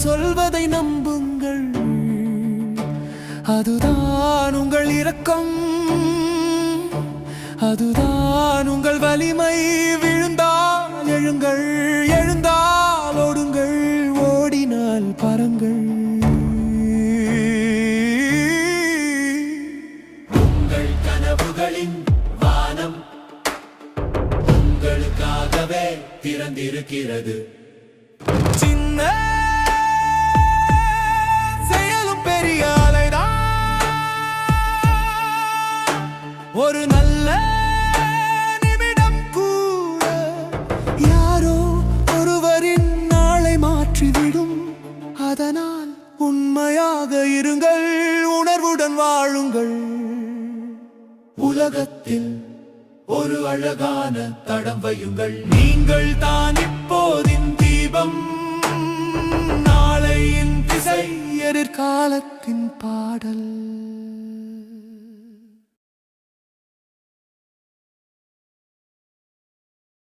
கடவுள் சொல்வதை நம்புங்கள். அதுதான் உங்கள் இரக்கம், அதுதான் உங்கள் வலிமை. விழுந்தால் எழுங்கள், எழுந்தால் ஓடுங்கள், ஓடினால் பரங்கள். உங்கள் கனவுகளின் வானம் உங்களுக்காகவே திறந்திருக்கிறது. சின்ன செயலும் பெரிய அலைதான். ஒரு நல்ல நிமிடம் கூட யாரோ ஒருவரின் நாளை மாற்றிவிடும். அதனால் உண்மையாக இருங்கள், உணர்வுடன் வாழுங்கள். உலகத்தில் ஒரு அழகான தடம் வையுங்கள். நீங்கள் தான் இப்போதின் தீபம், நாளையின் திசை, எதிர்காலத்தின் பாடல்.